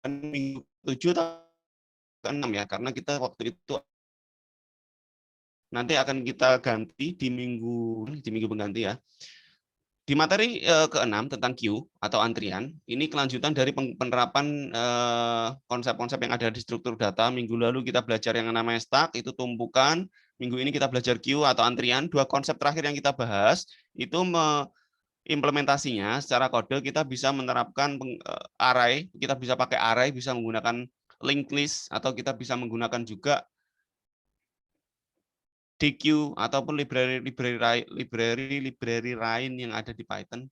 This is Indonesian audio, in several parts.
minggu 7 atau ke-6 ya, karena kita waktu itu nanti akan kita ganti di minggu pengganti ya. Di materi ke-6 tentang queue atau antrian, ini kelanjutan dari penerapan konsep-konsep yang ada di struktur data. Minggu lalu kita belajar yang namanya stack, itu tumpukan. Minggu ini kita belajar queue atau antrian. Dua konsep terakhir yang kita bahas, itu implementasinya secara kode kita bisa menerapkan array, kita bisa pakai array, bisa menggunakan linked list, atau kita bisa menggunakan juga DQ ataupun library lain yang ada di Python.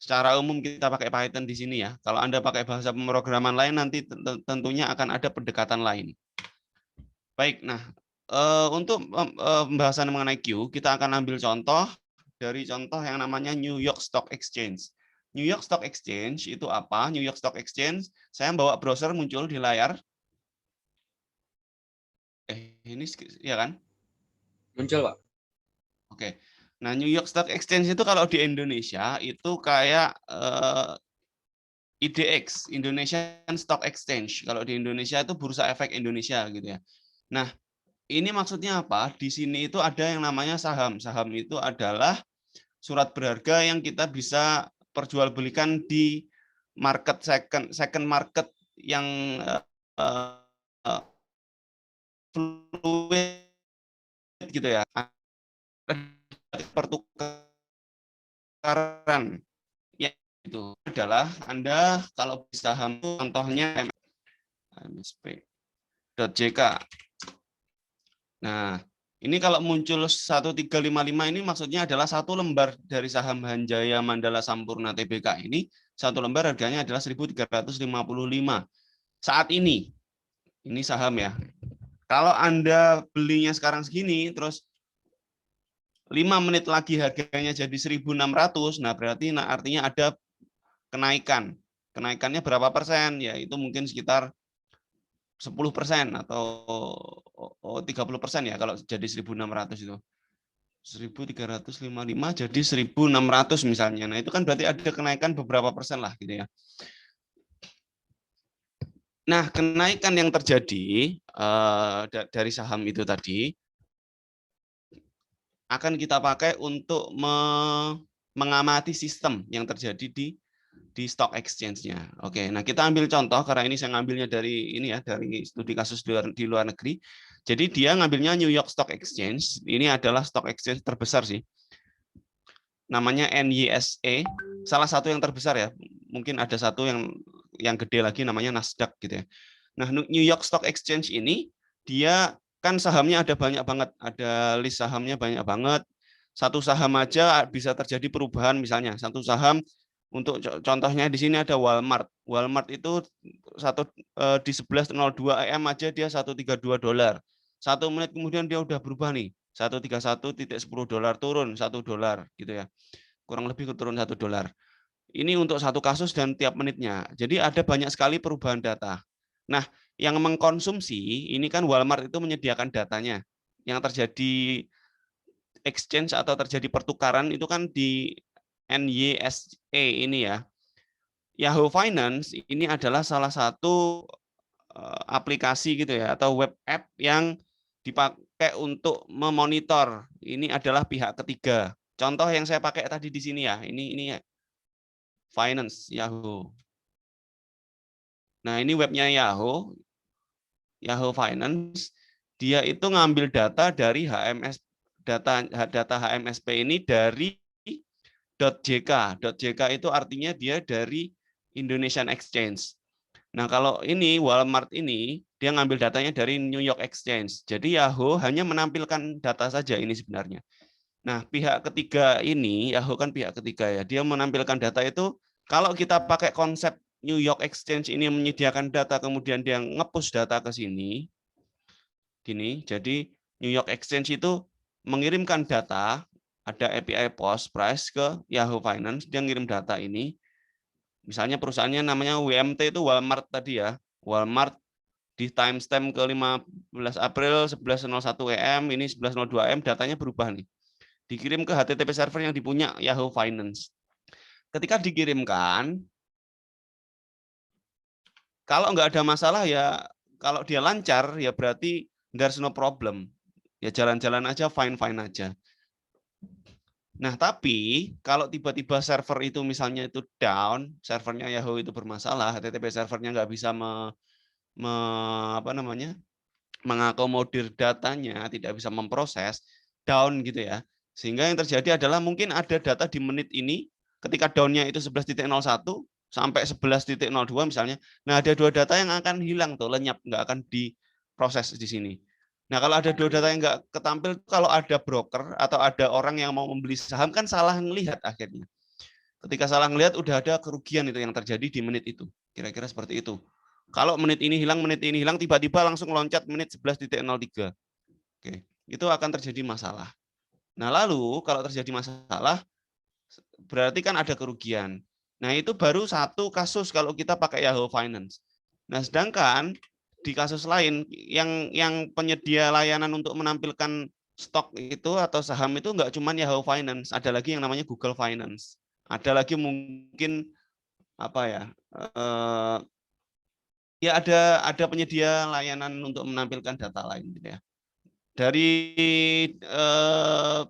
Secara umum kita pakai Python di sini ya. Kalau Anda pakai bahasa pemrograman lain nanti tentunya akan ada pendekatan lain. Baik, nah untuk pembahasan mengenai Q, kita akan ambil contoh dari contoh yang namanya New York Stock Exchange. New York Stock Exchange itu apa? New York Stock Exchange, saya bawa browser muncul di layar. Ini ya kan? Muncul, Pak. Oke. Nah, New York Stock Exchange itu kalau di Indonesia itu kayak IDX, Indonesian Stock Exchange. Kalau di Indonesia itu Bursa Efek Indonesia gitu ya. Nah, ini maksudnya apa? Di sini itu ada yang namanya saham. Saham itu adalah surat berharga yang kita bisa perjualbelikan di market second market yang fluid gitu ya. Pertukaran ya, itu adalah Anda kalau saham contohnya MSP.jk. Nah, ini kalau muncul 1355 ini maksudnya adalah satu lembar dari saham Hanjaya Mandala Sampurna Tbk ini, satu lembar harganya adalah 1.355 saat ini. Ini saham ya. Kalau Anda belinya sekarang segini, terus 5 menit lagi harganya jadi 1.600, nah berarti artinya ada kenaikan. Kenaikannya berapa persen? Ya itu mungkin sekitar 10% atau 30% ya kalau jadi 1.600 itu. 1.355 jadi 1.600 misalnya. Nah, itu kan berarti ada kenaikan beberapa persen lah gitu ya. Nah, kenaikan yang terjadi dari saham itu tadi akan kita pakai untuk mengamati sistem yang terjadi di stock exchange-nya. Oke, nah kita ambil contoh karena ini saya ngambilnya dari ini ya, dari studi kasus di luar negeri. Jadi dia ngambilnya New York Stock Exchange. Ini adalah stock exchange terbesar sih. Namanya NYSE, salah satu yang terbesar ya. Mungkin ada satu yang gede lagi namanya Nasdaq gitu ya. Nah, New York Stock Exchange ini dia kan sahamnya ada banyak banget, ada list sahamnya banyak banget. Satu saham aja bisa terjadi perubahan, misalnya satu saham untuk contohnya di sini ada Walmart. Walmart itu di 11.02 AM aja dia $132. 1 menit kemudian dia udah berubah nih, $131.10 turun $1 gitu ya. Kurang lebih turun $1. Ini untuk satu kasus dan tiap menitnya. Jadi ada banyak sekali perubahan data. Nah, yang mengkonsumsi ini kan Walmart itu menyediakan datanya. Yang terjadi exchange atau terjadi pertukaran itu kan di NYSE ini ya. Yahoo Finance ini adalah salah satu aplikasi gitu ya atau web app yang dipakai untuk memonitor. Ini adalah pihak ketiga. Contoh yang saya pakai tadi di sini ya. Ini Finance Yahoo. Nah, ini webnya Yahoo Finance. Dia itu ngambil data dari HMS data HMSP ini dari .jk. .jk itu artinya dia dari Indonesian Exchange. Nah, kalau ini Walmart ini dia ngambil datanya dari New York Exchange. Jadi Yahoo hanya menampilkan data saja ini sebenarnya. Nah, pihak ketiga ini, Yahoo kan pihak ketiga ya, dia menampilkan data itu kalau kita pakai konsep New York Exchange ini menyediakan data kemudian dia nge-push data ke sini. Gini, jadi New York Exchange itu mengirimkan data, ada API post price ke Yahoo Finance, dia ngirim data ini. Misalnya perusahaannya namanya WMT itu Walmart tadi ya. Walmart di timestamp ke 15 April 11.01 AM, ini 11.02 AM datanya berubah nih. Dikirim ke HTTP server yang dipunya Yahoo Finance. Ketika dikirimkan, Kalau nggak ada masalah ya, kalau dia lancar ya berarti there's no problem. Ya jalan-jalan aja, fine-fine aja. Nah, tapi kalau tiba-tiba server itu misalnya itu down, servernya Yahoo itu bermasalah, HTTP servernya nggak bisa mengakomodir datanya, tidak bisa memproses, down gitu ya. Sehingga yang terjadi adalah mungkin ada data di menit ini, ketika down-nya itu 11.01 sampai 11.02 misalnya. Nah, ada dua data yang akan hilang tuh, lenyap, nggak akan diproses di sini. Nah, kalau ada dua data yang nggak ketampil, kalau ada broker atau ada orang yang mau membeli saham kan salah ngelihat akhirnya. Ketika salah ngelihat, udah ada kerugian itu yang terjadi di menit itu. Kira-kira seperti itu. Kalau menit ini hilang, tiba-tiba langsung loncat menit 11.03. Oke, itu akan terjadi masalah. Nah, lalu kalau terjadi masalah, berarti kan ada kerugian. Nah, itu baru satu kasus kalau kita pakai Yahoo Finance. Nah, sedangkan di kasus lain yang penyedia layanan untuk menampilkan stok itu atau saham itu nggak cuma Yahoo Finance, ada lagi yang namanya Google Finance. Ada lagi mungkin apa ya? Ya ada penyedia layanan untuk menampilkan data lain gitu ya. Dari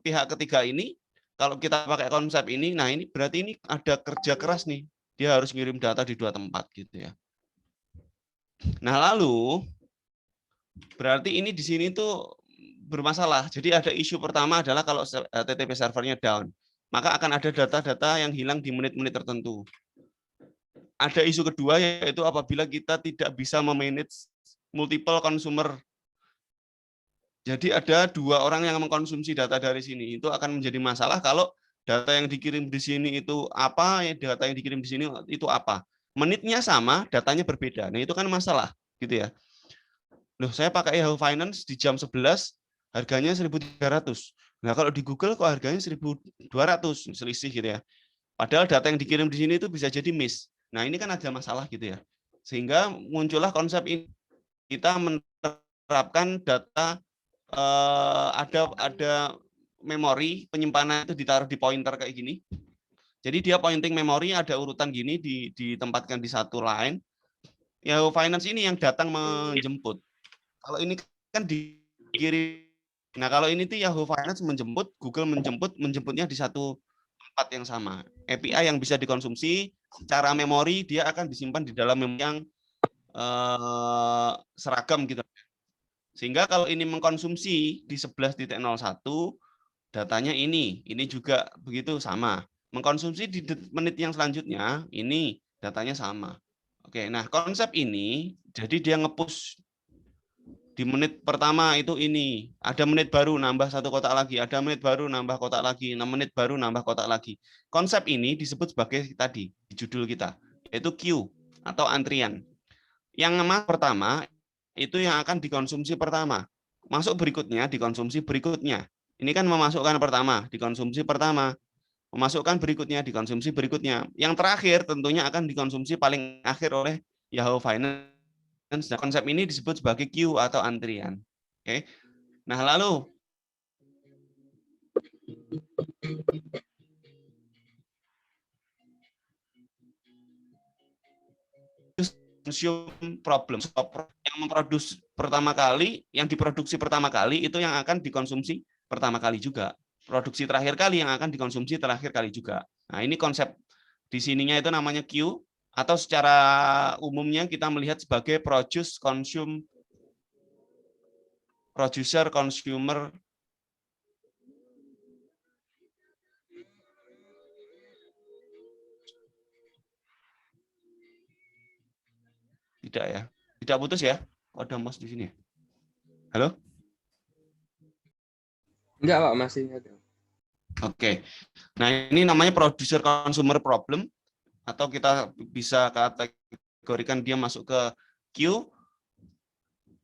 pihak ketiga ini, kalau kita pakai konsep ini, nah ini berarti ini ada kerja keras nih. Dia harus ngirim data di dua tempat gitu ya. Nah lalu berarti ini di sini tuh bermasalah. Jadi ada isu pertama adalah kalau HTTP servernya down, maka akan ada data-data yang hilang di menit-menit tertentu. Ada isu kedua yaitu apabila kita tidak bisa memanage multiple consumer. Jadi ada dua orang yang mengkonsumsi data dari sini. Itu akan menjadi masalah kalau data yang dikirim di sini itu apa, data yang dikirim di sini itu apa. Menitnya sama, datanya berbeda. Nah, itu kan masalah, gitu ya. Loh, saya pakai Yahoo Finance di jam 11, harganya 1.300. Nah, kalau di Google kok harganya 1.200, selisih gitu ya. Padahal data yang dikirim di sini itu bisa jadi miss. Nah, ini kan ada masalah gitu ya. Sehingga muncullah konsep ini. Kita menerapkan data ada memori penyimpanan itu ditaruh di pointer kayak gini. Jadi dia pointing memori ada urutan gini ditempatkan di satu line. Yahoo Finance ini yang datang menjemput. Kalau ini kan dikirim. Nah, kalau ini tuh Yahoo Finance menjemput, Google menjemputnya di satu tempat yang sama. API yang bisa dikonsumsi secara memori dia akan disimpan di dalam memori yang seragam gitu. Sehingga kalau ini mengkonsumsi di 11.01, datanya ini juga begitu sama. Mengkonsumsi di menit yang selanjutnya, ini datanya sama. Oke, nah konsep ini, jadi dia nge-push di menit pertama itu ini, ada menit baru nambah satu kotak lagi, ada menit baru nambah kotak lagi, 6 menit baru nambah kotak lagi. Konsep ini disebut sebagai tadi, di judul kita, yaitu queue atau antrian. Yang pertama itu yang akan dikonsumsi pertama. Masuk berikutnya, dikonsumsi berikutnya. Ini kan memasukkan pertama, dikonsumsi pertama. Memasukkan berikutnya, dikonsumsi berikutnya. Yang terakhir tentunya akan dikonsumsi paling akhir oleh Yahoo Finance. Nah, konsep ini disebut sebagai queue atau antrian. Oke. Nah, lalu problem yang memproduksi pertama kali, yang diproduksi pertama kali itu yang akan dikonsumsi pertama kali juga. Produksi terakhir kali yang akan dikonsumsi terakhir kali juga. Nah, ini konsep di sininya itu namanya queue atau secara umumnya kita melihat sebagai producer consumer tidak ya. Tidak putus ya? Ada Mas di sini. Halo? Enggak, Pak, masih ada. Oke. Nah, ini namanya producer consumer problem atau kita bisa kategorikan dia masuk ke queue.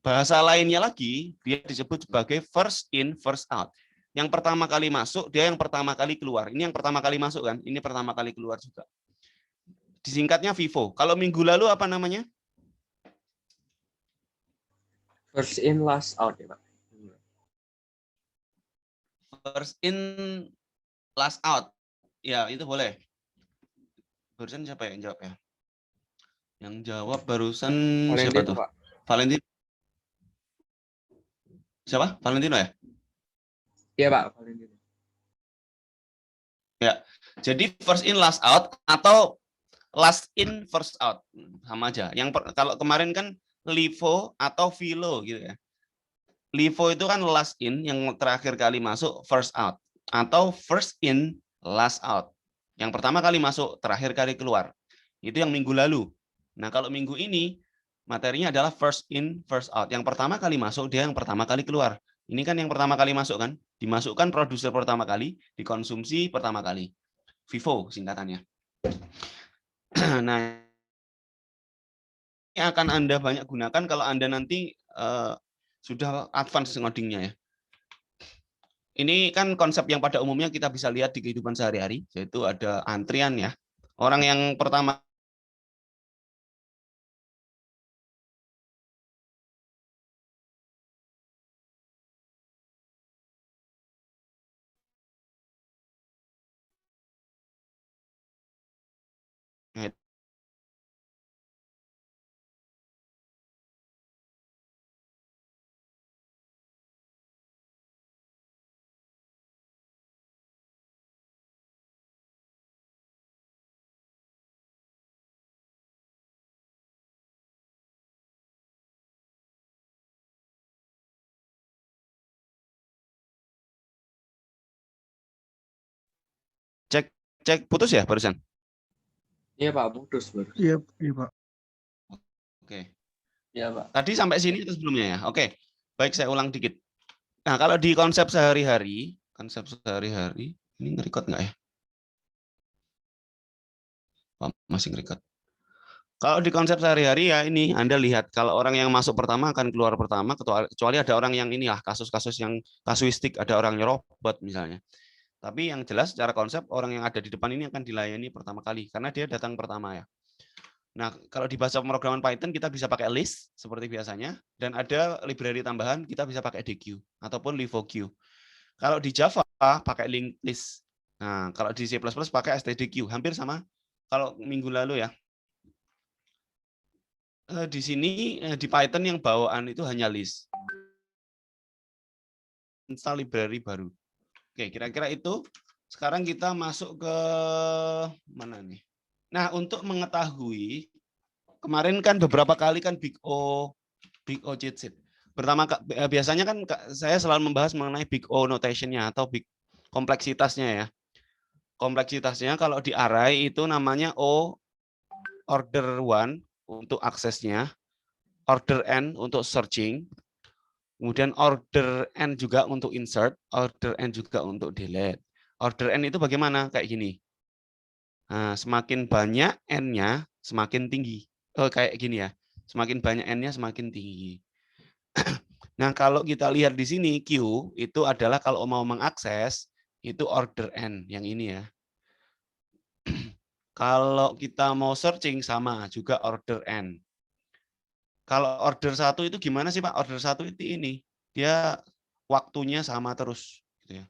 Bahasa lainnya lagi, dia disebut sebagai first in, first out. Yang pertama kali masuk, dia yang pertama kali keluar. Ini yang pertama kali masuk kan? Ini pertama kali keluar juga. Disingkatnya FIFO. Kalau minggu lalu apa namanya? First in, last out ya, Pak. First in, last out. Ya, itu boleh. Barusan siapa yang jawab ya? Yang jawab barusan siapa Valentino, tuh? Pak. Valentino. Siapa? Valentino ya? Iya, Pak. Valentino. Ya. Jadi first in last out atau last in first out sama aja. Kalau kemarin kan LIFO atau FILO gitu ya. LIFO itu kan last in yang terakhir kali masuk first out atau first in last out. Yang pertama kali masuk terakhir kali keluar. Itu yang minggu lalu. Nah, kalau minggu ini materinya adalah first in first out. Yang pertama kali masuk dia yang pertama kali keluar. Ini kan yang pertama kali masuk kan? Dimasukkan produser pertama kali, dikonsumsi pertama kali. FIFO singkatannya. Nah, ini akan Anda banyak gunakan kalau Anda nanti sudah advance ngodingnya ya. Ini kan konsep yang pada umumnya kita bisa lihat di kehidupan sehari-hari, yaitu ada antrian ya. Orang yang pertama cek cek putus ya barusan. Iya, Pak. Putus baru. Iya, iya Pak. Oke. Iya, Pak. Tadi sampai sini itu sebelumnya ya. Oke. Baik, saya ulang dikit. Nah, kalau di konsep sehari-hari, ini nge-record nggak ya? Oh, masih nge-record. Kalau di konsep sehari-hari ya ini Anda lihat kalau orang yang masuk pertama akan keluar pertama, kecuali ada orang yang inilah kasus-kasus yang kasuistik, ada orang nyerobot misalnya. Tapi yang jelas secara konsep orang yang ada di depan ini akan dilayani pertama kali karena dia datang pertama ya. Nah, kalau di bahasa pemrograman Python kita bisa pakai list seperti biasanya dan ada library tambahan kita bisa pakai DQ ataupun LivoQ. Kalau di Java pakai linked list. Nah, kalau di C++ pakai stdq, hampir sama. Kalau minggu lalu ya. Di sini di Python yang bawaan itu hanya list. Install library baru. Oke, kira-kira itu. Sekarang kita masuk ke mana nih? Nah, untuk mengetahui kemarin kan beberapa kali kan Big O cheat sheet. Biasanya kan saya selalu membahas mengenai Big O notation-nya atau big kompleksitasnya ya. Kompleksitasnya kalau di array itu namanya O order 1 untuk aksesnya, order n untuk searching, kemudian order n juga untuk insert, order n juga untuk delete. Order n itu bagaimana? Kayak gini. Nah, semakin banyak n-nya, semakin tinggi. Oh, kayak gini ya. Semakin banyak n-nya, semakin tinggi. Nah, kalau kita lihat di sini, Q itu adalah kalau mau mengakses, itu order n, yang ini ya. Kalau kita mau searching, sama juga order n. Kalau order 1 itu gimana sih Pak? Order 1 itu ini. Dia waktunya sama terus. Gitu ya.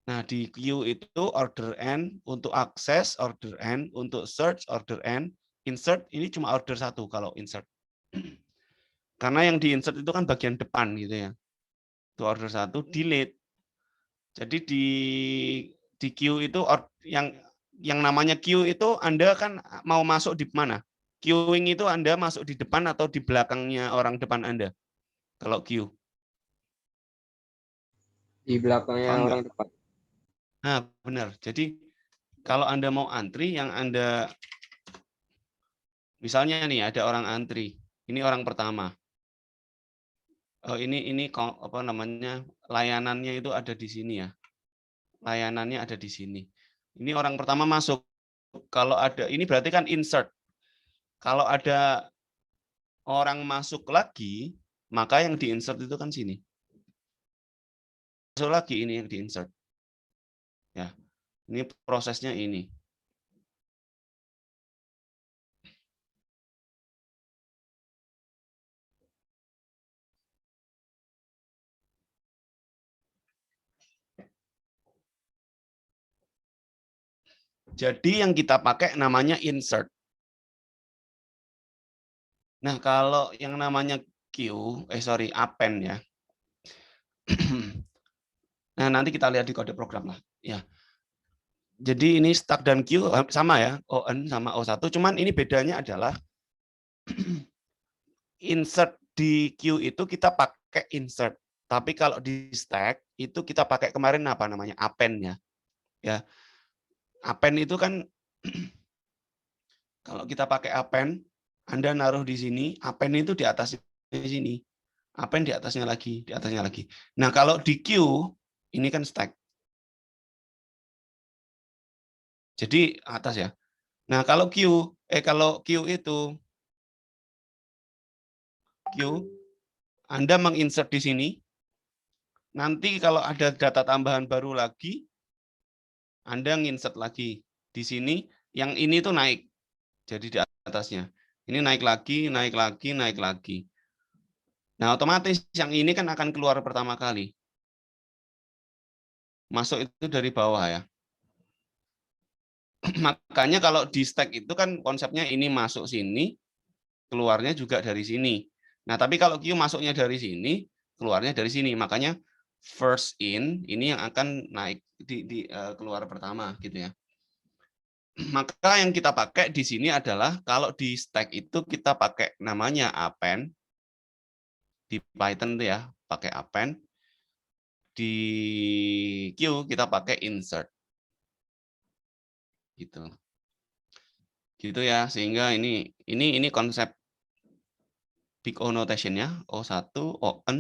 Nah, di Q itu order n untuk akses, order n untuk search, order n, insert ini cuma order 1 kalau insert. Karena yang di insert itu kan bagian depan gitu ya. Itu order 1, delete. Jadi di Q itu yang namanya Q itu Anda kan mau masuk di mana? Queuing itu Anda masuk di depan atau di belakangnya orang depan Anda? Kalau Q. Di belakangnya Paham nggak? orang depan. Nah, benar. Jadi kalau Anda mau antri yang Anda misalnya nih ada orang antri. Ini orang pertama. Oh, ini apa namanya? Layanannya itu ada di sini ya. Layanannya ada di sini. Ini orang pertama masuk. Kalau ada ini berarti kan insert. Kalau ada orang masuk lagi, maka yang di-insert itu kan sini. Masuk lagi ini yang di-insert. Ya. Ini prosesnya ini. Jadi yang kita pakai namanya insert. Nah, kalau yang namanya append ya. Nah, nanti kita lihat di kode program lah. Ya. Jadi ini stack dan queue sama ya, ON sama O1, cuman ini bedanya adalah insert di queue itu kita pakai insert. Tapi kalau di stack itu kita pakai kemarin apa namanya? Append ya. Ya. Append itu kan kalau kita pakai append, Anda naruh di sini, append itu di atas di sini. Append di atasnya lagi, di atasnya lagi. Nah, kalau di queue ini kan stack. Jadi atas ya. Nah, kalau queue itu queue Anda menginsert di sini, nanti kalau ada data tambahan baru lagi, Anda nginsert lagi di sini, yang ini tuh naik. Jadi di atasnya. Ini naik lagi, naik lagi, naik lagi. Nah, otomatis yang ini kan akan keluar pertama kali. Masuk itu dari bawah ya. Makanya kalau di stack itu kan konsepnya ini masuk sini, keluarnya juga dari sini. Nah, tapi kalau queue masuknya dari sini, keluarnya dari sini. Makanya first in ini yang akan naik keluar pertama gitu ya. Maka yang kita pakai di sini adalah kalau di stack itu kita pakai namanya append. Di Python itu ya, pakai append. Di queue kita pakai insert. Gitu. Gitu ya, sehingga ini konsep big O notation-nya, O1, ON,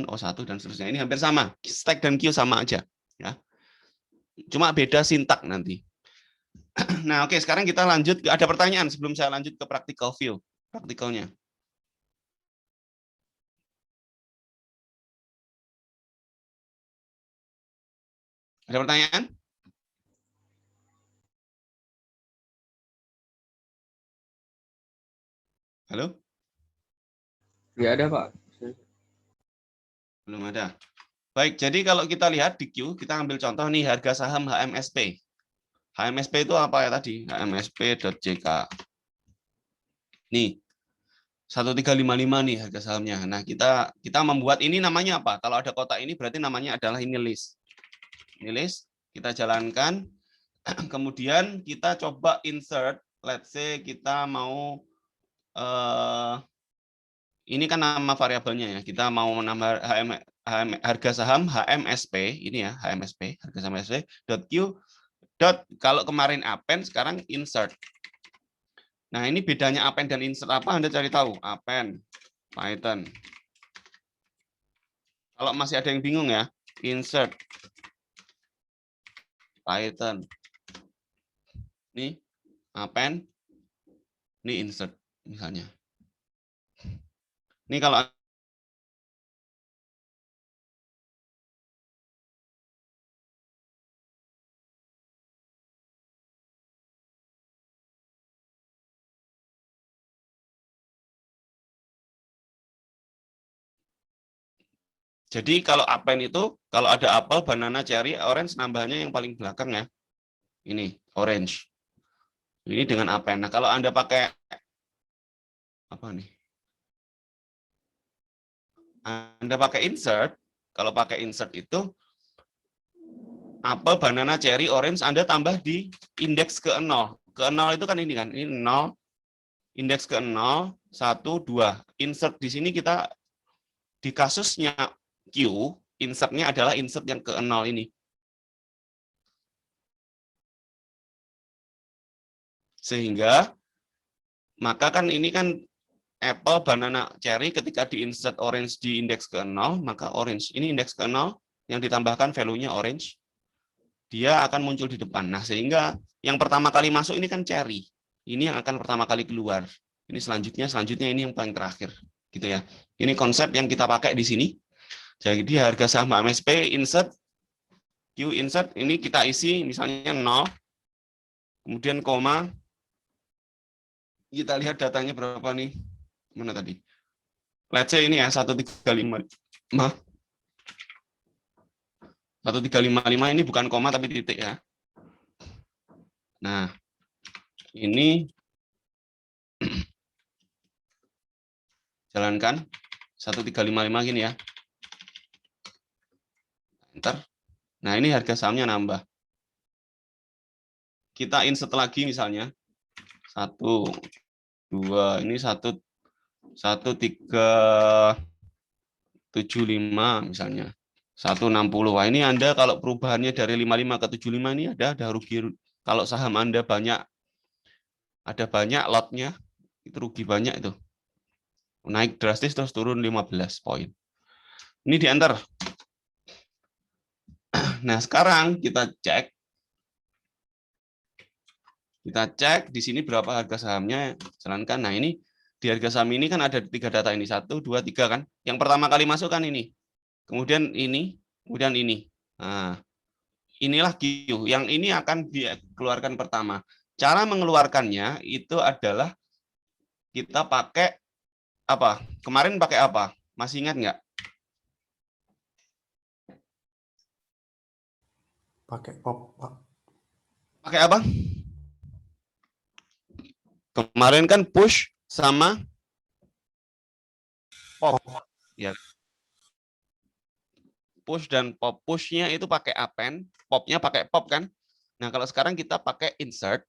O1 dan seterusnya. Ini hampir sama. Stack dan queue sama aja, ya. Cuma beda sintak nanti. Nah, oke, sekarang kita lanjut. Ada pertanyaan sebelum saya lanjut ke practical view, praktikalnya. Ada pertanyaan? Halo? Nggak ada, Pak. Belum ada. Baik, jadi kalau kita lihat di Q, kita ambil contoh nih harga saham HMSP. HMSP itu apa ya tadi? HMSP.jk. Nih, 1355 nih harga sahamnya. Nah, kita membuat ini namanya apa? Kalau ada kotak ini berarti namanya adalah ini list. Ini list, kita jalankan. Kemudian kita coba insert, let's say kita mau ini kan nama variabelnya ya. Kita mau menambah harga saham HMSP, ini ya, HMSP, harga saham HMSP, .q, kalau kemarin append, sekarang insert. Nah, ini bedanya append dan insert apa? Anda cari tahu. Append, Python. Kalau masih ada yang bingung ya, insert, Python. Ini append, ini insert misalnya. Ini kalau jadi kalau append itu kalau ada apel, banana, cherry, orange nambahnya yang paling belakang ya. Ini orange. Ini dengan append. Nah, kalau Anda pakai apa nih? Anda pakai insert, kalau pakai insert itu apel, banana, cherry, orange Anda tambah di indeks ke 0. Ke 0 itu kan ini kan, ini 0, indeks ke 0, 1, 2. Insert di sini kita di kasusnya Q, insertnya adalah insert yang ke 0 ini. Sehingga maka kan ini kan apple, banana, cherry ketika di insert orange di indeks ke 0, maka orange ini indeks ke 0 yang ditambahkan value-nya orange, dia akan muncul di depan. Nah, sehingga yang pertama kali masuk ini kan cherry. Ini yang akan pertama kali keluar. Ini selanjutnya ini yang paling terakhir, gitu ya. Ini konsep yang kita pakai di sini. Jadi harga saham HMSP insert Q insert ini kita isi misalnya 0, kemudian koma. Kita lihat datanya berapa nih? Mana tadi? Let's say ini ya 1355. 1355 ini bukan koma tapi titik ya. Nah, ini Jalankan 1355 gini ya. Enter. Nah, ini harga sahamnya nambah. Kita insert lagi misalnya 1, 2, ini 1375 misalnya. 160. Wah, ini Anda kalau perubahannya dari 55 ke 75 ini ada rugi. Kalau saham Anda ada banyak lotnya, itu rugi banyak itu. Naik drastis terus turun 15 poin. Ini di enter. Nah, sekarang kita cek. Kita cek di sini berapa harga sahamnya, jalankan. Nah, ini di harga saham ini kan ada 3 data ini, 1, 2, 3 kan. Yang pertama kali masuk kan ini. Kemudian ini, kemudian ini. Nah, inilah Q. Yang ini akan dikeluarkan pertama. Cara mengeluarkannya itu adalah kita pakai apa? Kemarin pakai apa? Masih ingat nggak? Pakai pop, Pak. Pakai apa? Kemarin kan push sama pop. Ya. Push dan pop. Push-nya itu pakai append, pop-nya pakai pop kan? Nah, kalau sekarang kita pakai insert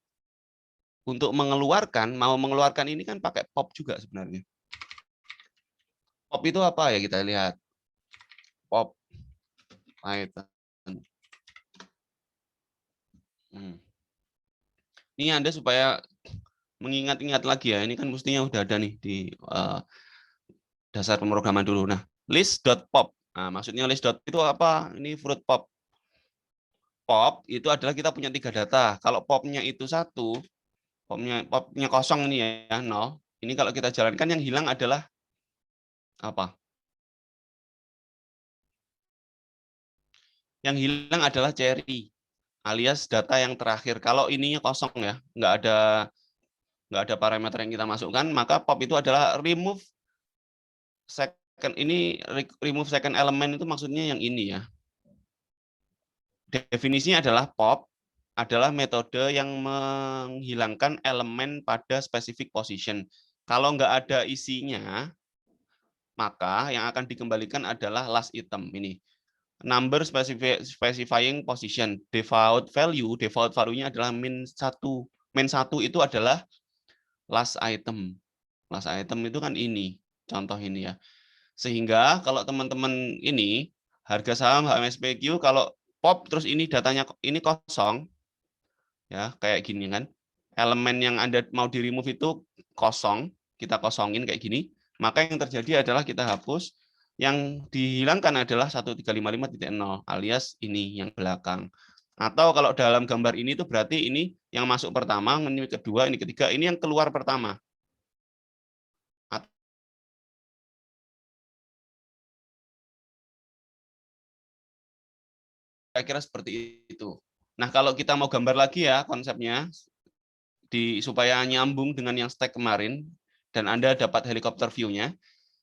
untuk mengeluarkan, mau mengeluarkan ini kan pakai pop juga sebenarnya. Pop itu apa ya, kita lihat. Pop item. Ini Anda supaya mengingat-ingat lagi ya, ini kan mestinya udah ada nih di dasar pemrograman dulu. Nah, list.pop. Nah, maksudnya list.pop itu apa? Ini fruit pop. Pop itu adalah kita punya 3 data. Kalau popnya itu 1, popnya kosong ini ya, 0. Ini kalau kita jalankan yang hilang adalah apa? Yang hilang adalah cherry alias data yang terakhir. Kalau ininya kosong ya, nggak ada parameter yang kita masukkan, maka pop itu adalah remove second element, itu maksudnya yang ini ya. Definisinya adalah pop adalah metode yang menghilangkan elemen pada specific position. Kalau nggak ada isinya, maka yang akan dikembalikan adalah last item ini. Number specifying position. Default value-nya adalah min 1. Min 1 itu adalah last item. Last item itu kan ini, contoh ini ya. Sehingga kalau teman-teman ini harga saham HMSPQ kalau pop terus ini datanya ini kosong ya, kayak gini kan. Elemen yang Anda mau di remove itu kosong, kita kosongin kayak gini, maka yang terjadi adalah kita hapus. Yang dihilangkan adalah 1355.0 alias ini yang belakang. Atau kalau dalam gambar ini itu berarti ini yang masuk pertama, ini kedua, ini ketiga, ini yang keluar pertama. Kira-kira seperti itu. Nah, kalau kita mau gambar lagi ya konsepnya, supaya nyambung dengan yang stack kemarin, dan Anda dapat helikopter view-nya,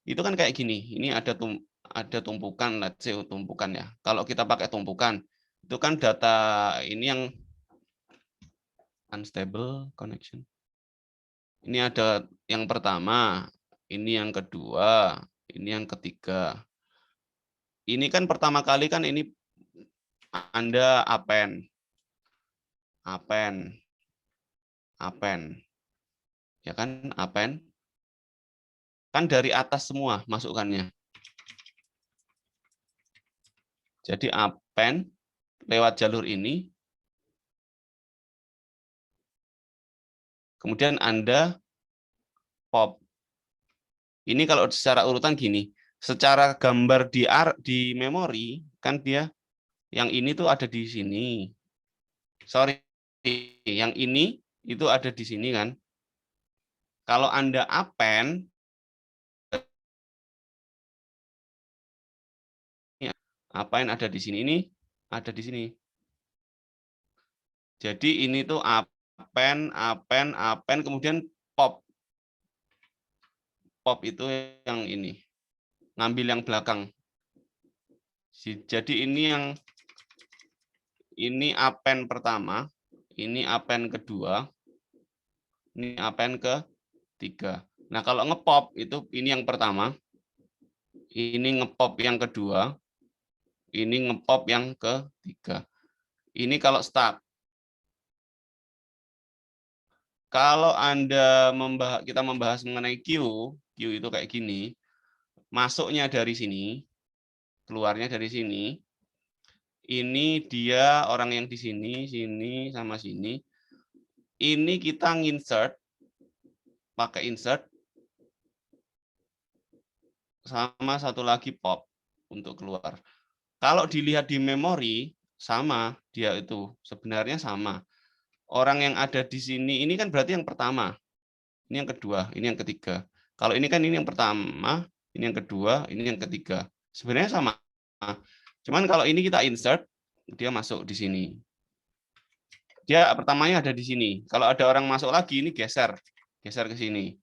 itu kan kayak gini. Ini ada tumpukan, let's say tumpukan ya. Kalau kita pakai tumpukan, itu kan data ini yang unstable connection. Ini ada yang pertama, ini yang kedua, ini yang ketiga. Ini kan pertama kali kan ini Anda append. Ya kan, append. Kan dari atas semua masukannya. Jadi append lewat jalur ini. Kemudian Anda pop. Ini kalau secara urutan gini, secara gambar di memori kan dia yang ini tuh ada di sini. Sorry, yang ini itu ada di sini kan. Kalau Anda append, apa yang ada di sini, ini ada di sini. Jadi ini tuh append, kemudian pop. Pop itu yang ini, ngambil yang belakang. Jadi ini append pertama, ini append kedua, ini append ketiga. Nah, kalau ngepop itu ini yang pertama, ini ngepop yang kedua, ini ngepop yang ketiga. Ini kalau start. Kalau kita membahas mengenai queue itu kayak gini, masuknya dari sini, keluarnya dari sini. Ini dia orang yang di sini, sini sama sini. Ini kita nginsert, pakai insert, sama satu lagi pop untuk keluar. Kalau dilihat di memori, sama dia itu, sebenarnya sama. Orang yang ada di sini, ini kan berarti yang pertama. Ini yang kedua, ini yang ketiga. Kalau ini kan ini yang pertama, ini yang kedua, ini yang ketiga. Sebenarnya sama. Cuman kalau ini kita insert, dia masuk di sini. Dia pertamanya ada di sini. Kalau ada orang masuk lagi, ini geser ke sini.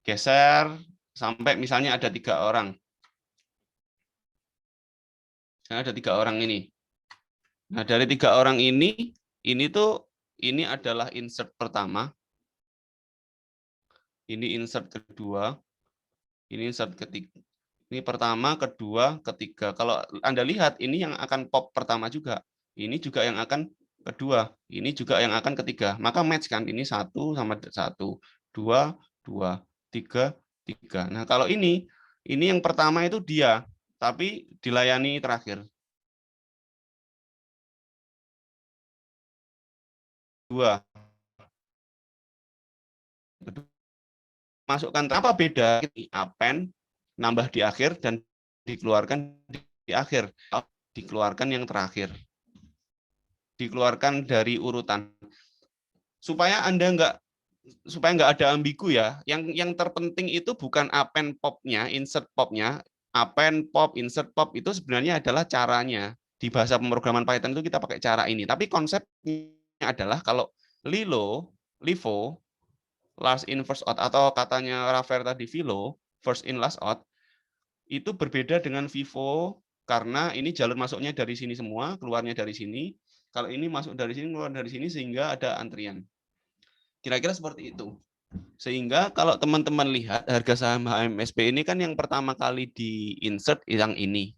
Geser sampai misalnya ada 3 orang. Ada 3 orang ini. Nah, dari 3 orang ini adalah insert pertama. Ini insert kedua. Ini insert ketiga. Ini pertama, kedua, ketiga. Kalau Anda lihat, ini yang akan pop pertama juga. Ini juga yang akan kedua. Ini juga yang akan ketiga. Maka match kan. Ini 1 sama 1. 2, 2. 3, 3. Nah, kalau ini yang pertama itu dia. Tapi dilayani terakhir. 2. Masukkan apa beda? Append, nambah di akhir, dan dikeluarkan di akhir. Dikeluarkan yang terakhir. Dikeluarkan dari urutan. Supaya nggak ada ambigu ya. Yang terpenting itu bukan append popnya, insert popnya, append pop, insert pop itu sebenarnya adalah caranya. Di bahasa pemrograman Python itu kita pakai cara ini. Tapi konsepnya adalah kalau LIFO, last in first out, atau katanya Rafael tadi VILO, first in last out, itu berbeda dengan VIVO karena ini jalur masuknya dari sini semua, keluarnya dari sini. Kalau ini masuk dari sini, keluar dari sini, sehingga ada antrian. Kira-kira seperti itu. Sehingga kalau teman-teman lihat harga saham HMSP ini kan yang pertama kali di insert yang ini.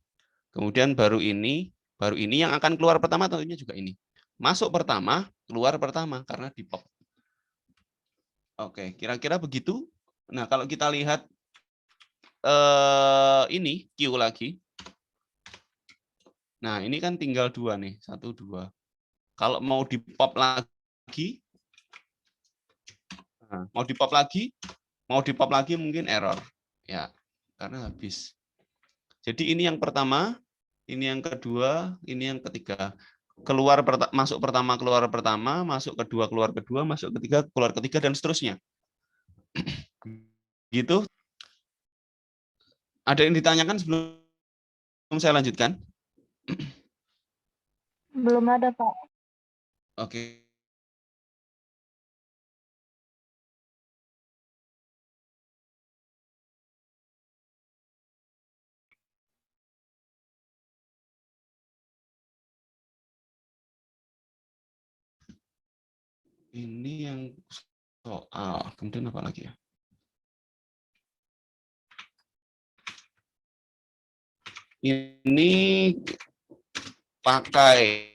Kemudian baru ini yang akan keluar pertama tentunya juga ini. Masuk pertama, keluar pertama karena di pop. Oke, kira-kira begitu. Nah, kalau kita lihat ini Q lagi. Nah, ini kan tinggal 2 nih, 1, 2. Kalau mau di pop lagi, mau di pop lagi mungkin error. Ya, karena habis. Jadi ini yang pertama, ini yang kedua, ini yang ketiga. Masuk pertama, keluar pertama, masuk kedua, keluar kedua, masuk ketiga, keluar ketiga, dan seterusnya. Gitu. Ada yang ditanyakan sebelum saya lanjutkan? Belum ada, Pak. Oke. Ini yang soal. Kemudian apa lagi ya? Ini pakai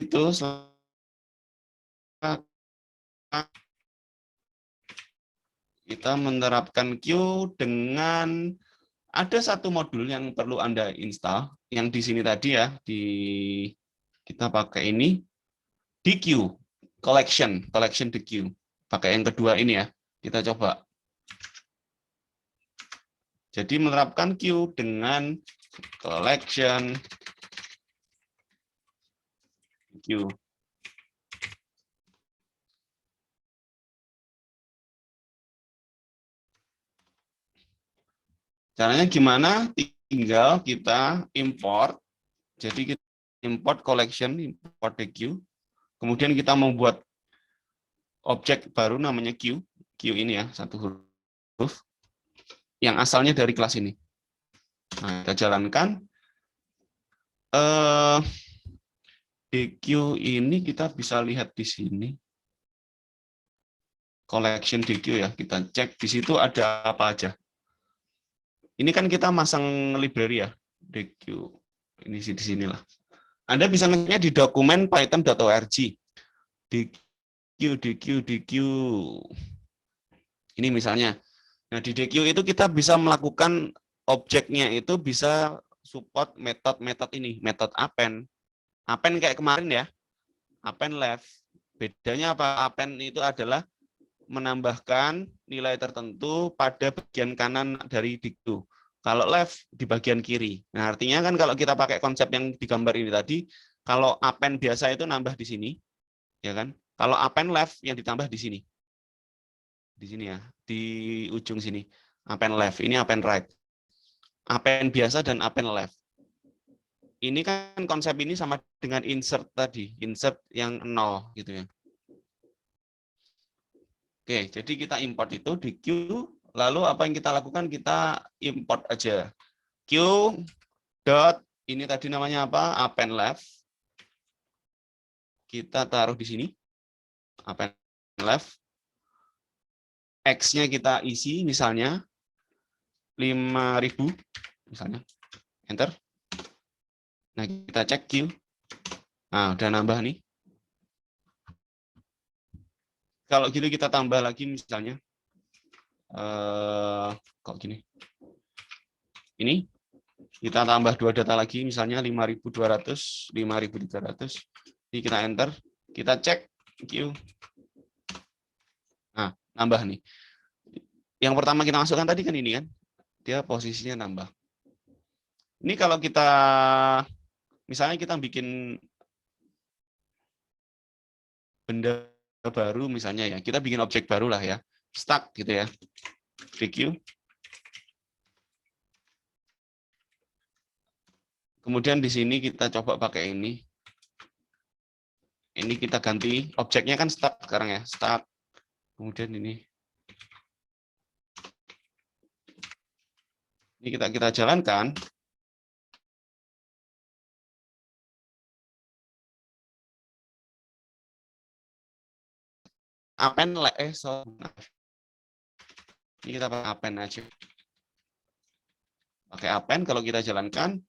itu kita menerapkan Q dengan ada satu modul yang perlu Anda install, yang di sini tadi ya, kita pakai ini, DQ, collection DQ. Pakai yang kedua ini ya, kita coba. Jadi menerapkan Q dengan collection DQ. Caranya gimana? Tinggal kita import. Jadi kita import collection, import DQ. Kemudian kita membuat objek baru namanya Q Q ini ya, satu huruf yang asalnya dari kelas ini. Nah, kita jalankan. DQ ini kita bisa lihat di sini. Collection DQ ya, kita cek di situ ada apa aja. Ini kan kita masang library ya, DQ. Ini di sinilah. Anda bisa ngeceknya di dokumen python.org. DQ. Ini misalnya. Nah, di DQ itu kita bisa melakukan objeknya itu bisa support metode ini, metode append. Append kayak kemarin ya, append left. Bedanya apa? Append itu adalah menambahkan nilai tertentu pada bagian kanan dari DQ. Kalau left di bagian kiri. Nah, artinya kan kalau kita pakai konsep yang digambar ini tadi, kalau append biasa itu nambah di sini, ya kan? Kalau append left yang ditambah di sini. Di sini ya, di ujung sini. Append left, ini append right. Append biasa dan append left. Ini kan konsep ini sama dengan insert tadi, insert yang 0 gitu ya. Oke, jadi kita import itu di Q, lalu apa yang kita lakukan? Kita import aja. Q dot, ini tadi namanya apa? Append left. Kita taruh di sini. Append left. X-nya kita isi misalnya 5.000 misalnya. Enter. Nah, kita cek Q. Nah, udah nambah nih. Kalau gitu kita tambah lagi misalnya. Kok gini? Ini kita tambah 2 data lagi misalnya 5.200, 5.300. Ini kita enter, kita cek Q. Nah, nambah nih. Yang pertama kita masukkan tadi kan ini kan. Dia posisinya nambah. Ini kalau kita misalnya kita bikin benda baru misalnya ya, kita bikin objek baru lah ya, stack gitu ya, DQ. Kemudian di sini kita coba pakai ini. Ini kita ganti, objeknya kan stack sekarang ya, stack. Kemudian ini kita jalankan. Append ini kita pakai append aja. Pakai append kalau kita jalankan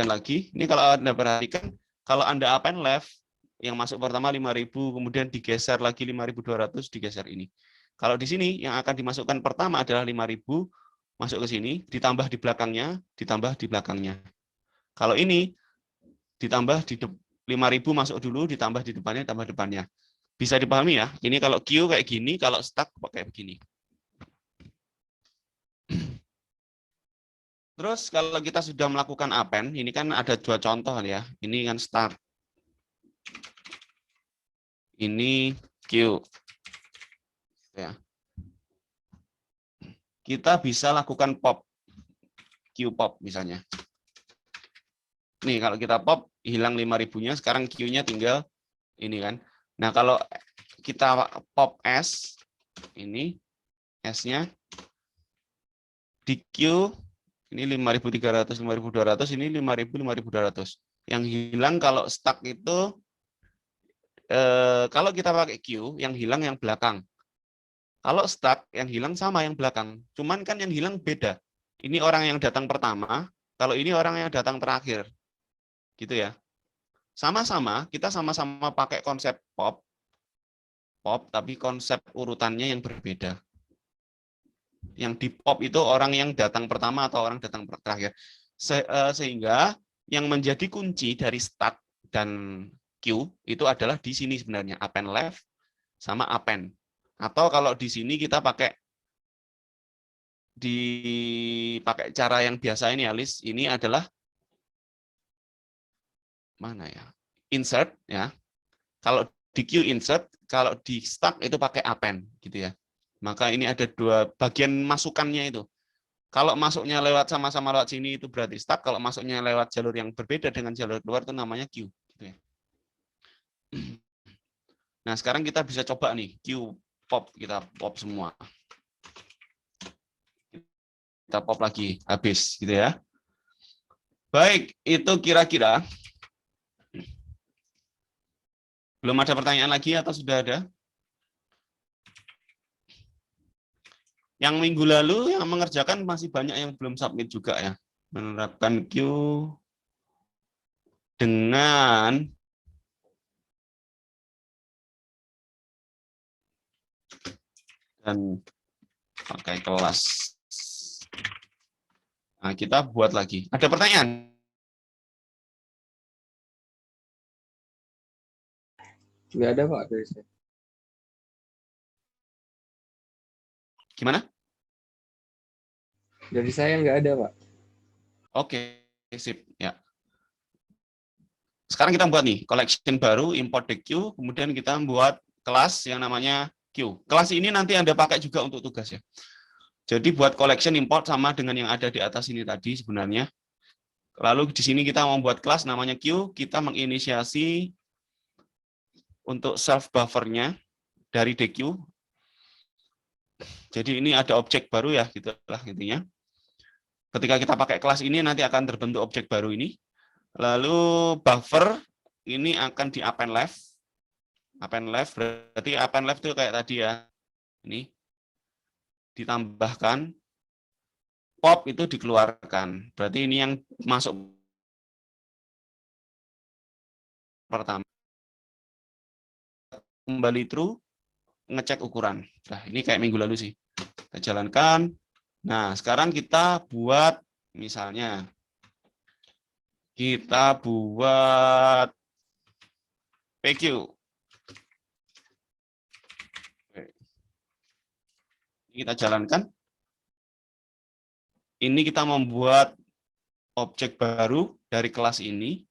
lagi. Ini kalau Anda perhatikan, kalau Anda append left, yang masuk pertama 5.000, kemudian digeser lagi 5.200, digeser ini. Kalau di sini yang akan dimasukkan pertama adalah 5.000, masuk ke sini, ditambah di belakangnya, ditambah di belakangnya. Kalau ini ditambah di 5.000 masuk dulu, ditambah di depannya, tambah depannya. Bisa dipahami ya? Ini kalau Q kayak gini, kalau stack pakai begini. Terus kalau kita sudah melakukan append, ini kan ada 2 contoh ya. Ini kan start. Ini Q. Ya. Kita bisa lakukan pop. Q pop misalnya. Nih kalau kita pop, hilang 5.000-nya, sekarang Q-nya tinggal ini kan. Nah kalau kita pop S, ini S-nya di Q, ini 5.300, 5.200, ini 5.000, 5.200. Yang hilang kalau stuck itu, kalau kita pakai Q, yang hilang yang belakang. Kalau stuck, yang hilang sama yang belakang. Cuman kan yang hilang beda. Ini orang yang datang pertama, kalau ini orang yang datang terakhir. Gitu ya. Sama-sama, kita sama-sama pakai konsep pop, tapi konsep urutannya yang berbeda. Yang di pop itu orang yang datang pertama atau orang datang terakhir. Sehingga yang menjadi kunci dari start dan Q itu adalah di sini sebenarnya, append left sama append. Atau kalau di sini kita pakai cara yang biasa ini ya, list ini adalah mana ya? Insert ya. Kalau di Q insert, kalau di stack itu pakai append gitu ya. Maka ini ada 2 bagian masukannya itu. Kalau masuknya lewat sama-sama lewat sini itu berarti stack, kalau masuknya lewat jalur yang berbeda dengan jalur keluar itu namanya Q gitu ya. Nah, sekarang kita bisa coba nih Q kita pop semua. Kita pop lagi, habis gitu ya. Baik, itu kira-kira. Belum ada pertanyaan lagi atau sudah ada? Yang minggu lalu yang mengerjakan masih banyak yang belum submit juga ya. Menerapkan queue dengan dan pakai kelas. Nah, kita buat lagi. Ada pertanyaan? Nggak ada Pak dari saya. Gimana? Dari saya nggak ada Pak. Oke, sip. Ya. Sekarang kita buat nih collection baru, import the queue, kemudian kita buat kelas yang namanya queue. Kelas ini nanti Anda pakai juga untuk tugas ya. Jadi buat collection import sama dengan yang ada di atas ini tadi sebenarnya. Lalu di sini kita membuat kelas namanya queue, kita menginisiasi untuk self buffernya dari DQ. Jadi ini ada objek baru ya, gitulah intinya. Ketika kita pakai kelas ini nanti akan terbentuk objek baru ini. Lalu buffer ini akan di append left. Append left berarti append left itu kayak tadi ya. Ini ditambahkan, pop itu dikeluarkan. Berarti ini yang masuk pertama. Kembali true, ngecek ukuran. Nah, ini kayak minggu lalu sih. Kita jalankan. Nah, sekarang kita buat misalnya kita buat PQ. Kita jalankan. Ini kita membuat objek baru dari kelas ini,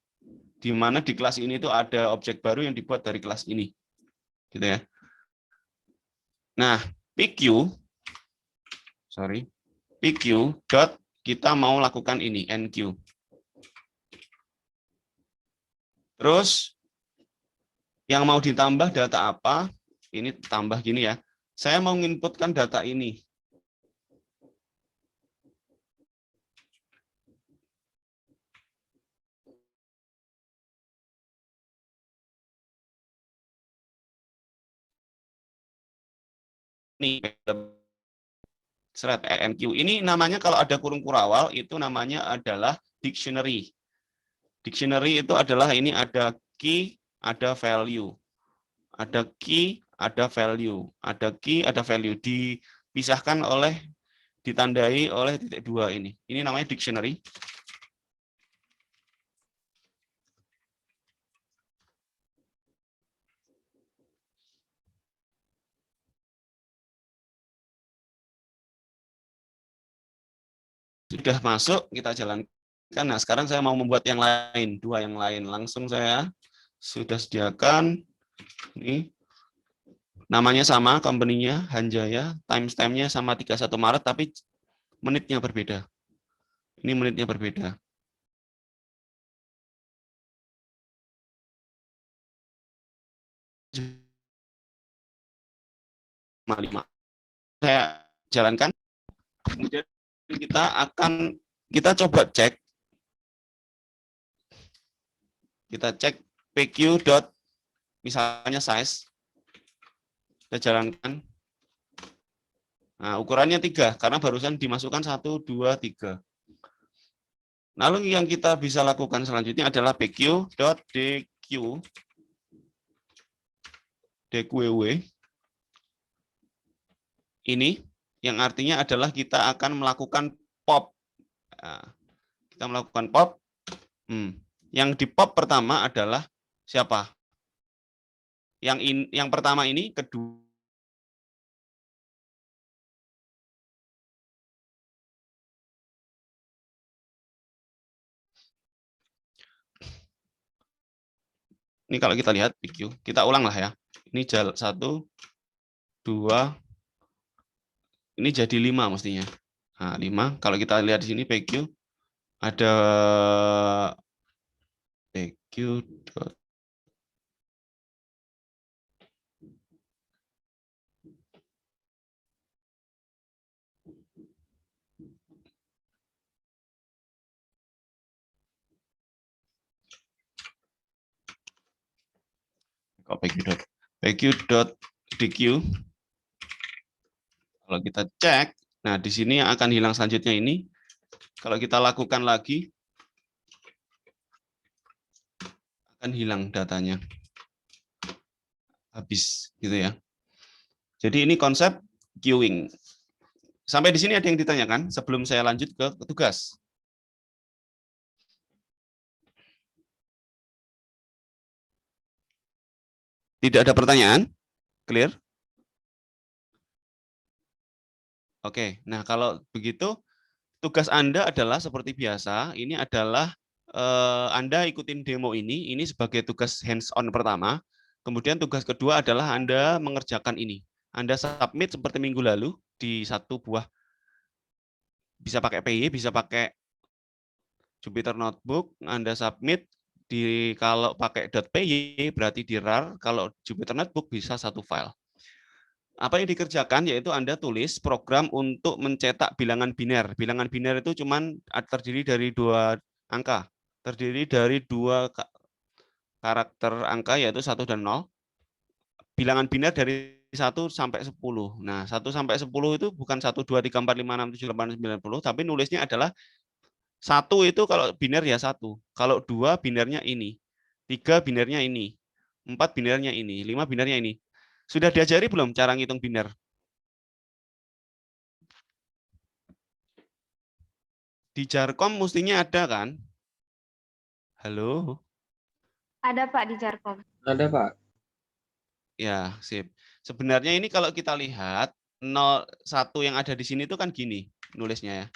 di mana di kelas ini itu ada objek baru yang dibuat dari kelas ini, gitu ya. Nah, PQ dot kita mau lakukan ini NQ. Terus yang mau ditambah data apa? Ini tambah gini ya. Saya mau menginputkan data ini. Ini seret ENQ. Ini namanya kalau ada kurung kurawal itu namanya adalah dictionary. Dictionary itu adalah ini ada key, ada value. Ada key, ada value. Ada key, ada value. Dipisahkan oleh, ditandai oleh titik dua ini. Ini namanya dictionary. Sudah masuk, kita jalankan. Nah, sekarang saya mau membuat yang lain, dua yang lain. Langsung saya sudah sediakan. Ini namanya sama, company-nya Hanjaya, timestamp-nya sama 31 Maret, tapi menitnya berbeda. Ini menitnya berbeda. Saya jalankan, kemudian kita coba cek. Kita cek PQ dot misalnya size. Kita jalankan. Nah, ukurannya 3 karena barusan dimasukkan 1 2 3. Lalu yang kita bisa lakukan selanjutnya adalah PQ dot DQ DQW. Ini yang artinya adalah kita akan melakukan pop. Nah, kita melakukan pop. Yang di pop pertama adalah siapa? Yang pertama ini, kedua. Ini kalau kita lihat PQ, kita ulang lah ya. Ini 1, 2, ini jadi 5 mestinya. Nah, 5. Kalau kita lihat di sini PQ ada PQ Kok pq.dq. Kalau kita cek, nah di sini yang akan hilang selanjutnya ini, kalau kita lakukan lagi, akan hilang datanya. Habis gitu ya. Jadi ini konsep queuing. Sampai di sini ada yang ditanyakan sebelum saya lanjut ke tugas? Tidak ada pertanyaan? Clear? Oke, nah kalau begitu tugas Anda adalah seperti biasa, ini adalah Anda ikutin demo ini sebagai tugas hands-on pertama, kemudian tugas kedua adalah Anda mengerjakan ini. Anda submit seperti minggu lalu di satu buah, bisa pakai PY, bisa pakai Jupyter Notebook, Anda submit, kalau pakai .py berarti di RAR, kalau Jupyter Notebook bisa satu file. Apa yang dikerjakan yaitu Anda tulis program untuk mencetak bilangan biner. Bilangan biner itu cuman terdiri dari 2 angka. Terdiri dari 2 karakter angka yaitu 1 dan 0. Bilangan biner dari 1 sampai 10. Nah, 1 sampai 10 itu bukan 1 2 3 4 5 6 7 8 9 10, tapi nulisnya adalah 1 itu kalau biner ya 1. Kalau 2 binernya ini. 3 binernya ini. 4 binernya ini, 5 binernya ini. Sudah diajari belum cara ngitung biner? Di Jarkom mestinya ada kan? Halo? Ada Pak di Jarkom. Ada, Pak. Ya, sip. Sebenarnya ini kalau kita lihat 01 yang ada di sini itu kan gini nulisnya ya.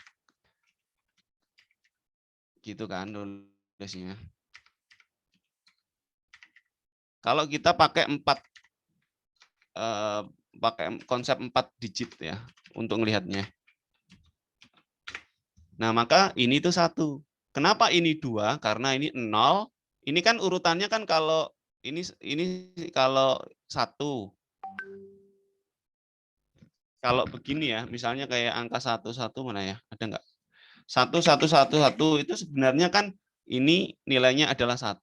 Gitu kan nulisnya. Kalau kita pakai 4 pakai konsep 4 digit ya untuk melihatnya. Nah, maka ini tuh 1. Kenapa ini 2? Karena ini 0. Ini kan urutannya kan kalau ini kalau 1. Kalau begini ya, misalnya kayak angka 11 mana ya? Ada enggak? 1111 itu sebenarnya kan ini nilainya adalah 1,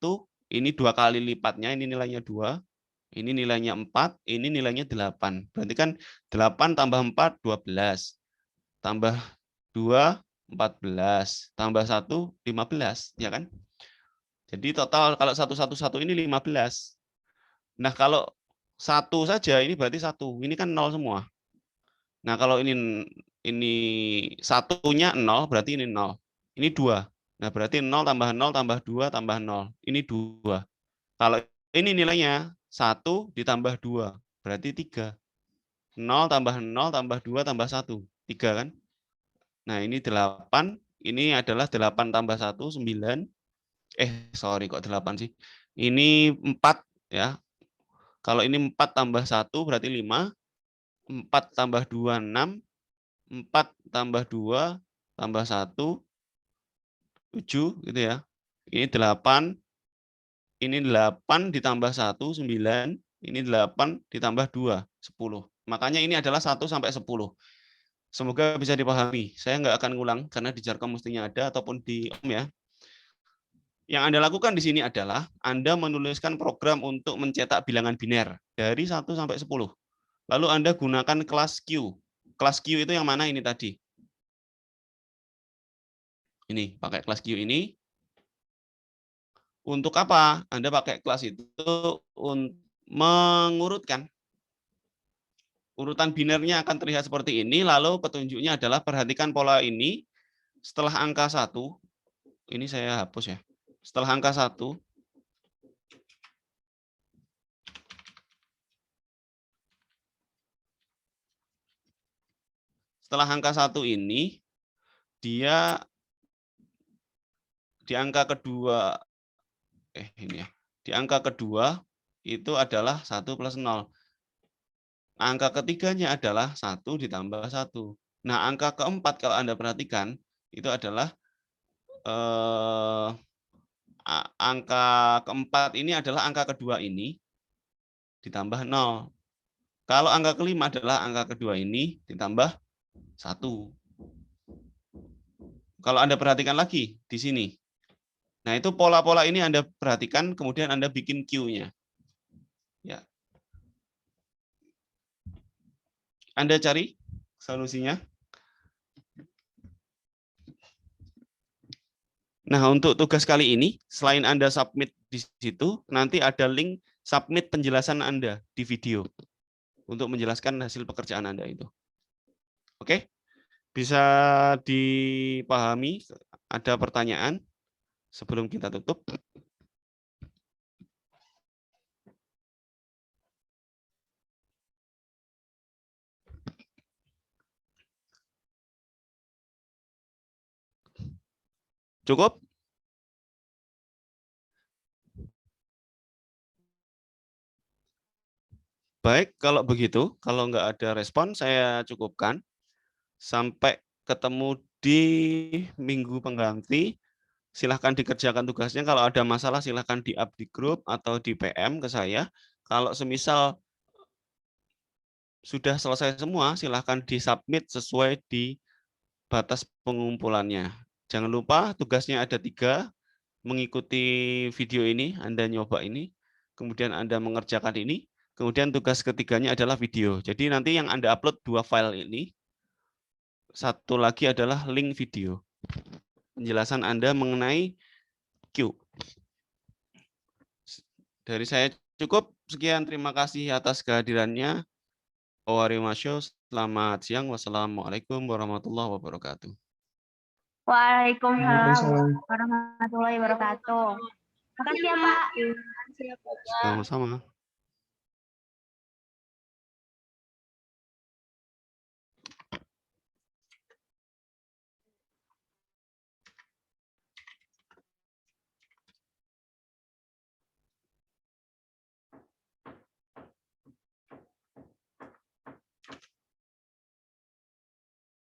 ini 2 kali lipatnya, ini nilainya 2, ini nilainya 4, ini nilainya 8. Berarti kan 8 tambah 4, 12. Tambah 2, 14. Tambah 1, 15. Ya kan? Jadi total kalau 111 ini 15. Nah, kalau 1 saja ini berarti 1. Ini kan 0 semua. Nah, kalau ini satunya 0, berarti ini 0. Ini 2. Nah, berarti 0 tambah 0 tambah 2 tambah 0. Ini 2. Kalau ini nilainya 1 ditambah 2, berarti 3. 0 tambah 0 tambah 2 tambah 1, 3 kan? Nah, ini 8. Ini adalah 8 tambah 1, 9. Sorry kok 8 sih. Ini 4 ya. Kalau ini 4 tambah 1 berarti 5. 4 tambah 2, 6. 4 tambah 2 tambah 1, 7 gitu ya. Ini 8. Ini 8 ditambah 1, 9. Ini 8 ditambah 2, 10. Makanya ini adalah 1 sampai 10. Semoga bisa dipahami. Saya nggak akan ngulang karena di Jarkom mestinya ada ataupun di Om ya. Yang Anda lakukan di sini adalah Anda menuliskan program untuk mencetak bilangan biner dari 1 sampai 10. Lalu Anda gunakan kelas Q. Kelas Q itu yang mana ini tadi? Ini, pakai kelas Q ini. Untuk apa? Anda pakai kelas itu untuk mengurutkan. Urutan binernya akan terlihat seperti ini, lalu petunjuknya adalah perhatikan pola ini. Setelah angka 1, ini saya hapus ya. Setelah angka 1, ini, dia di angka kedua, ini ya. Di angka kedua itu adalah 1 plus 0. Angka ketiganya adalah 1 ditambah 1. Nah, angka keempat kalau Anda perhatikan, itu adalah angka keempat ini adalah angka kedua ini ditambah 0. Kalau angka kelima adalah angka kedua ini ditambah 1. Kalau Anda perhatikan lagi di sini. Nah, itu pola-pola ini Anda perhatikan, kemudian Anda bikin Q-nya. Anda cari solusinya. Nah, untuk tugas kali ini, selain Anda submit di situ, nanti ada link submit penjelasan Anda di video untuk menjelaskan hasil pekerjaan Anda itu. Oke? Bisa dipahami? Ada pertanyaan sebelum kita tutup? Cukup? Baik, kalau begitu, kalau nggak ada respon, saya cukupkan. Sampai ketemu di minggu pengganti. Silahkan dikerjakan tugasnya. Kalau ada masalah, silahkan di-up di grup atau di PM ke saya. Kalau semisal sudah selesai semua, silahkan disubmit sesuai di batas pengumpulannya. Jangan lupa tugasnya ada 3, mengikuti video ini, Anda nyoba ini, kemudian Anda mengerjakan ini, kemudian tugas ketiganya adalah video. Jadi nanti yang Anda upload 2 file ini, satu lagi adalah link video. Penjelasan Anda mengenai Q. Dari saya cukup. Sekian, terima kasih atas kehadirannya. Owarimasyo, selamat siang. Wassalamualaikum warahmatullahi wabarakatuh. Waalaikumsalam warahmatullahi wabarakatuh. Makasih ya Pak. Sama-sama.